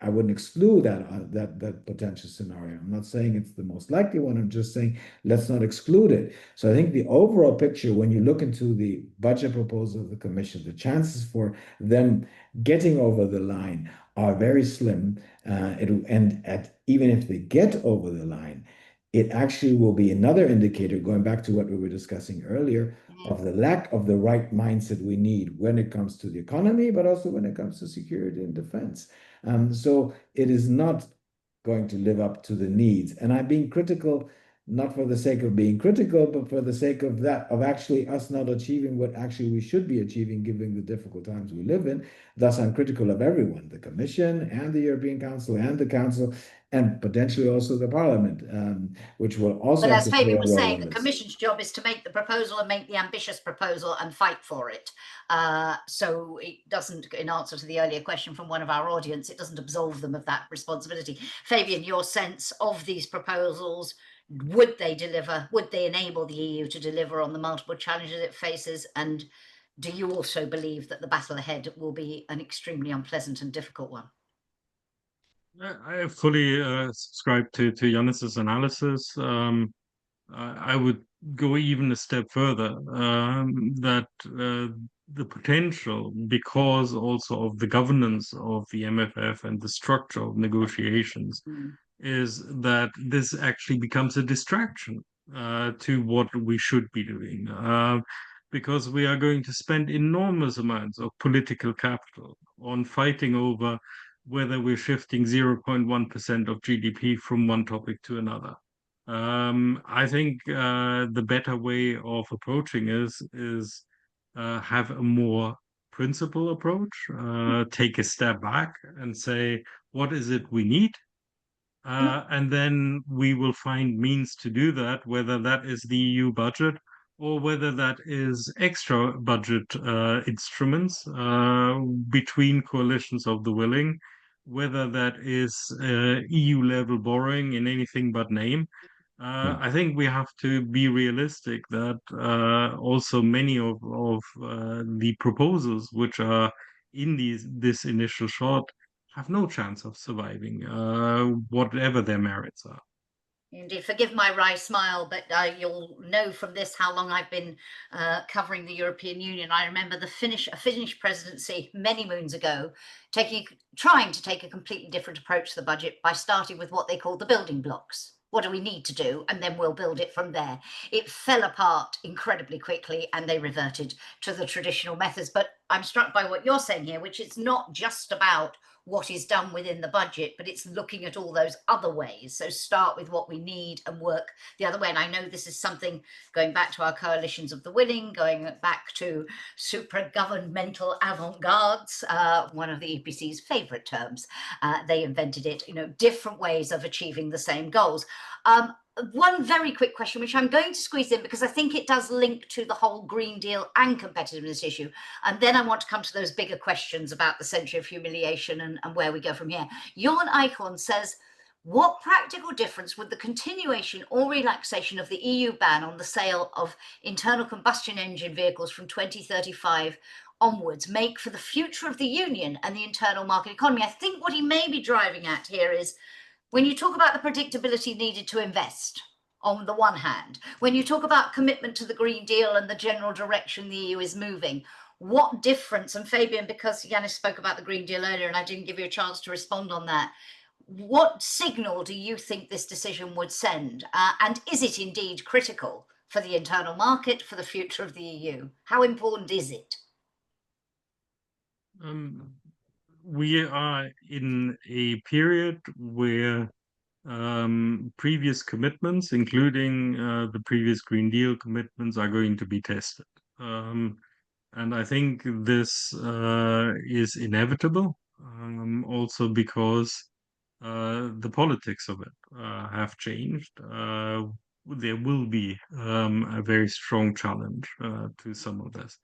I wouldn't exclude that potential scenario. I'm not saying it's the most likely one. I'm just saying let's not exclude it. So I think the overall picture, when you look into the budget proposal of the Commission, the chances for them getting over the line are very slim. Even if they get over the line, it actually will be another indicator, going back to what we were discussing earlier, of the lack of the right mindset we need when it comes to the economy, but also when it comes to security and defense. So it is not going to live up to the needs. And I'm being critical, not for the sake of being critical, but for the sake of actually us not achieving what actually we should be achieving, given the difficult times we live in. Thus, I'm critical of everyone, the Commission and the European Council and the Council, and potentially also the Parliament, which will also have to play a role. But as Fabian was saying, the Commission's job is to make the proposal and make the ambitious proposal and fight for it. So it doesn't, in answer to the earlier question from one of our audience, it doesn't absolve them of that responsibility. Fabian, your sense of these proposals, would they deliver? Would they enable the EU to deliver on the multiple challenges it faces? And do you also believe that the battle ahead will be an extremely unpleasant and difficult one? I fully subscribe to Janis's analysis. I would go even a step further, that the potential, because also of the governance of the MFF and the structure of negotiations, is that this actually becomes a distraction to what we should be doing. Because we are going to spend enormous amounts of political capital on fighting over whether we're shifting 0.1% of GDP from one topic to another. I think the better way of approaching is have a more principled approach, take a step back and say, what is it we need? And then we will find means to do that, whether that is the EU budget or whether that is extra budget instruments between coalitions of the willing, whether that is EU level borrowing in anything but name. I think we have to be realistic that also many of the proposals which are in this initial shot have no chance of surviving, whatever their merits are. Indeed, forgive my wry smile, but you'll know from this how long I've been covering the European Union. I remember a Finnish presidency many moons ago, trying to take a completely different approach to the budget by starting with what they called the building blocks. What do we need to do? And then we'll build it from there. It fell apart incredibly quickly and they reverted to the traditional methods. But I'm struck by what you're saying here, which is not just about what is done within the budget, but it's looking at all those other ways. So start with what we need and work the other way. And I know this is something going back to our coalitions of the willing, going back to supra-governmental avant-gardes, one of the EPC's favorite terms. They invented it, different ways of achieving the same goals. One very quick question, which I'm going to squeeze in because I think it does link to the whole Green Deal and competitiveness issue. And then I want to come to those bigger questions about the century of humiliation and where we go from here. Jorn Eichhorn says, what practical difference would the continuation or relaxation of the EU ban on the sale of internal combustion engine vehicles from 2035 onwards make for the future of the Union and the internal market economy? I think what he may be driving at here is, when you talk about the predictability needed to invest, on the one hand, when you talk about commitment to the Green Deal and the general direction the EU is moving, what difference, and Fabian, because Janis spoke about the Green Deal earlier and I didn't give you a chance to respond on that, what signal do you think this decision would send? And is it indeed critical for the internal market, for the future of the EU? How important is it? We are in a period where previous commitments, including the previous Green Deal commitments, are going to be tested. And I think this is inevitable, also because the politics of it have changed. There will be a very strong challenge to some of this.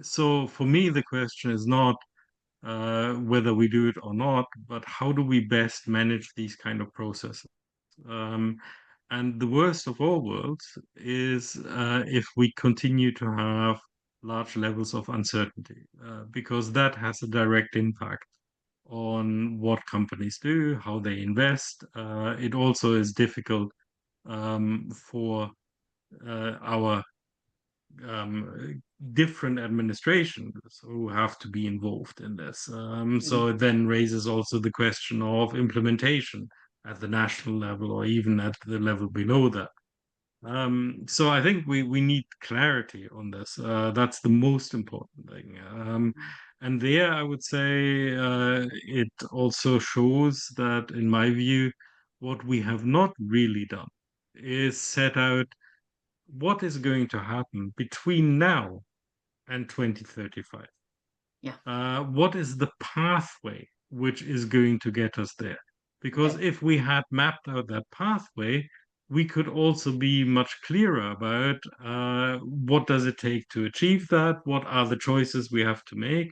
So for me, the question is not whether we do it or not, but how do we best manage these kind of processes? And the worst of all worlds is if we continue to have large levels of uncertainty, because that has a direct impact on what companies do, how they invest. It also is difficult for our different administrations who have to be involved in this. So it then raises also the question of implementation at the national level or even at the level below that. So I think we need clarity on this. That's the most important thing. And there, I would say it also shows that, in my view, what we have not really done is set out what is going to happen between now and 2035. Yeah. What is the pathway which is going to get us there? Because if we had mapped out that pathway, we could also be much clearer about what does it take to achieve that, what are the choices we have to make.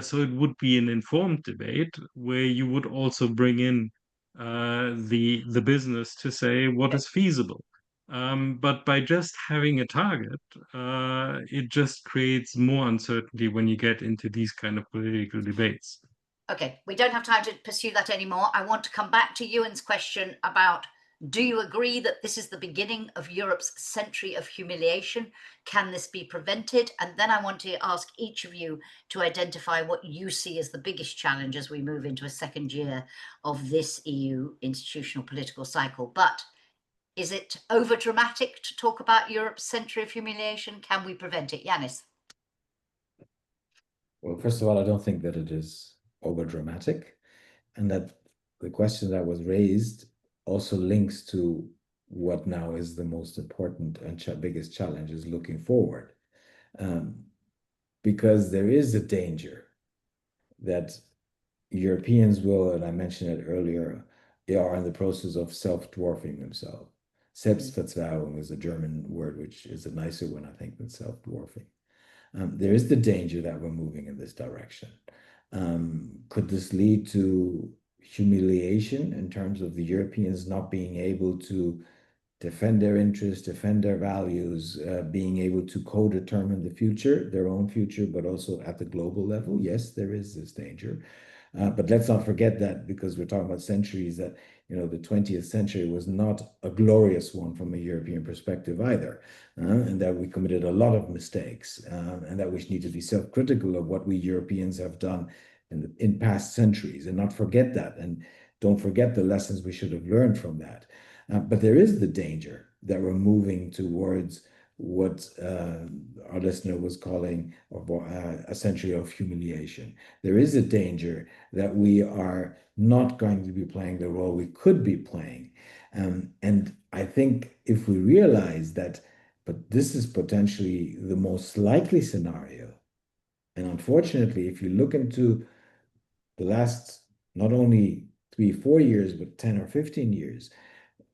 So it would be an informed debate where you would also bring in the business to say what is feasible. But by just having a target, it just creates more uncertainty when you get into these kind of political debates. Okay, we don't have time to pursue that anymore. I want to come back to Ewan's question about, do you agree that this is the beginning of Europe's century of humiliation? Can this be prevented? And then I want to ask each of you to identify what you see as the biggest challenge as we move into a second year of this EU institutional political cycle. But is it over dramatic to talk about Europe's century of humiliation? Can we prevent it? Janis? Well, first of all, I don't think that it is over dramatic, and that the question that was raised also links to what now is the most important and biggest challenge is looking forward. Because there is a danger that Europeans will, and I mentioned it earlier, they are in the process of self-dwarfing themselves. Selbstverzweifung is a German word, which is a nicer one, I think, than self-dwarfing. There is the danger that we're moving in this direction. Could this lead to humiliation in terms of the Europeans not being able to defend their interests, defend their values, being able to co-determine the future, their own future, but also at the global level? Yes, there is this danger. But let's not forget that, because we're talking about centuries, that the 20th century was not a glorious one from a European perspective either, and that we committed a lot of mistakes, and that we need to be self-critical of what we Europeans have done in past centuries, and not forget that, and don't forget the lessons we should have learned from that. But there is the danger that we're moving towards what our listener was calling a century of humiliation. There is a danger that we are not going to be playing the role we could be playing. And I think if we realize that, but this is potentially the most likely scenario. And unfortunately, if you look into the last not only 3-4 years, but 10 or 15 years,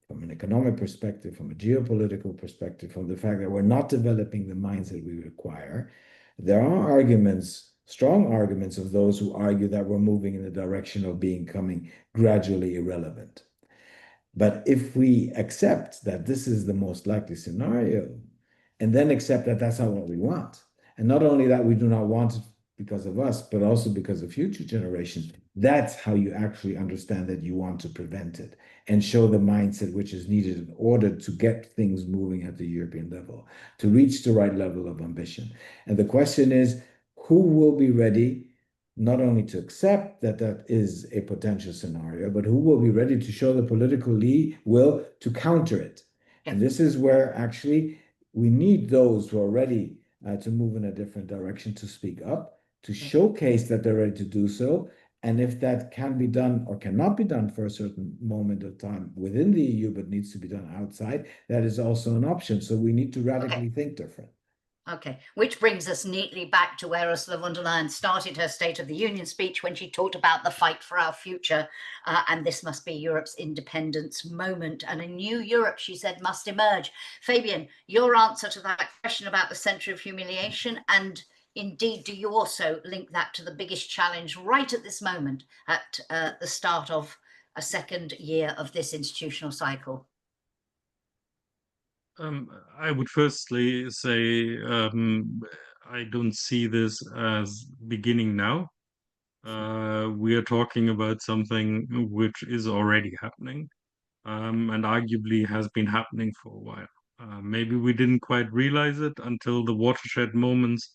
from an economic perspective, from a geopolitical perspective, from the fact that we're not developing the mindset we require, there are arguments, strong arguments of those who argue that we're moving in the direction of becoming gradually irrelevant. But if we accept that this is the most likely scenario, and then accept that that's not what we want, and not only that we do not want it because of us, but also because of future generations, that's how you actually understand that you want to prevent it and show the mindset which is needed in order to get things moving at the European level, to reach the right level of ambition. And the question is, who will be ready not only to accept that that is a potential scenario, but who will be ready to show the political will to counter it? And this is where actually we need those who are ready to move in a different direction, to speak up, to showcase that they're ready to do so. And if that can be done or cannot be done for a certain moment of time within the EU, but needs to be done outside, that is also an option. So we need to radically think different. Okay, which brings us neatly back to where Ursula von der Leyen started her State of the Union speech, when she talked about the fight for our future, and this must be Europe's independence moment, and a new Europe, she said, must emerge. Fabian, your answer to that question about the century of humiliation, and indeed, do you also link that to the biggest challenge right at this moment, at the start of a second year of this institutional cycle? I would firstly say I don't see this as beginning now. We are talking about something which is already happening, and arguably has been happening for a while. Maybe we didn't quite realize it until the watershed moments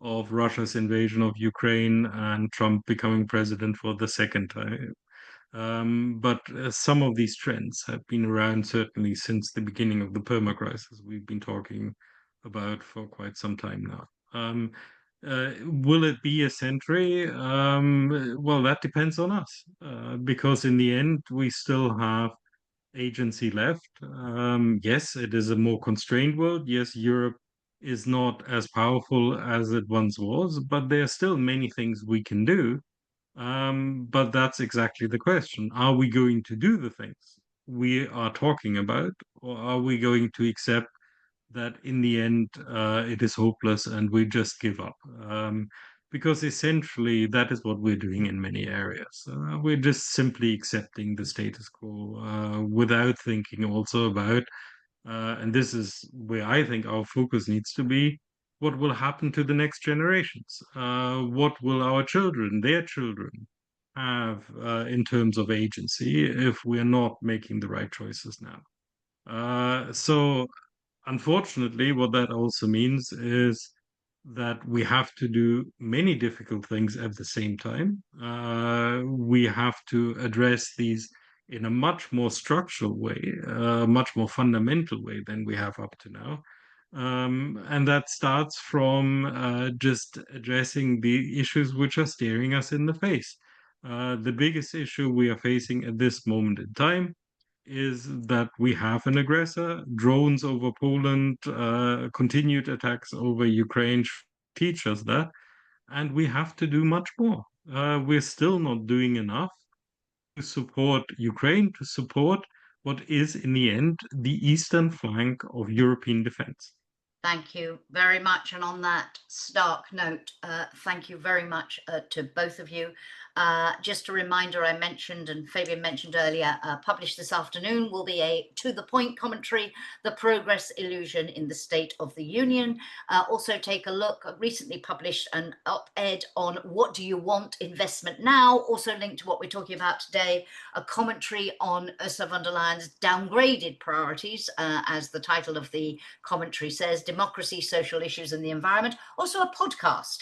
of Russia's invasion of Ukraine and Trump becoming president for the second time. But some of these trends have been around certainly since the beginning of the perma crisis we've been talking about for quite some time now. Will it be a century? Well, that depends on us, because in the end, we still have agency left. Yes, it is a more constrained world. Yes, Europe is not as powerful as it once was, but there are still many things we can do. But that's exactly the question. Are we going to do the things we are talking about, or are we going to accept that in the end it is hopeless and we just give up? Because essentially that is what we're doing in many areas. We're just simply accepting the status quo without thinking also about, and this is where I think our focus needs to be, what will happen to the next generations? What will our children, their children, have in terms of agency if we're not making the right choices now? So unfortunately, what that also means is that we have to do many difficult things at the same time. We have to address these in a much more structural way, a much more fundamental way than we have up to now. And that starts from just addressing the issues which are staring us in the face. The biggest issue we are facing at this moment in time is that we have an aggressor, drones over Poland, continued attacks over Ukraine teach us that, and we have to do much more. We're still not doing enough to support Ukraine, to support what is, in the end, the eastern flank of European defense. Thank you very much. And on that stark note, thank you very much to both of you. Just a reminder, I mentioned, and Fabian mentioned earlier, published this afternoon will be a to-the-point commentary, The Progress Illusion in the State of the Union. Also take a look, recently published an op-ed on What Do You Want? Investment Now, also linked to what we're talking about today, a commentary on Ursula von der Leyen's downgraded priorities, as the title of the commentary says, Democracy, Social Issues and the Environment. Also a podcast.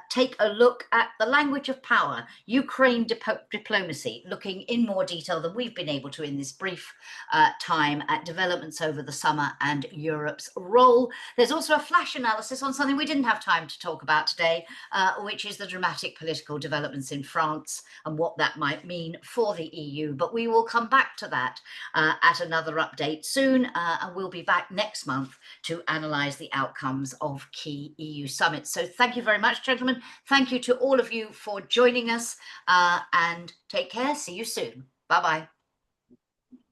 Take a look at The Language of Power, Ukraine Diplomacy, looking in more detail than we've been able to in this brief time at developments over the summer and Europe's role. There's also a flash analysis on something we didn't have time to talk about today, which is the dramatic political developments in France and what that might mean for the EU. But we will come back to that at another update soon, and we'll be back next month to analyse the outcomes of key EU summits. So thank you very much, gentlemen. Thank you to all of you for joining us, and take care. See you soon. Bye-bye.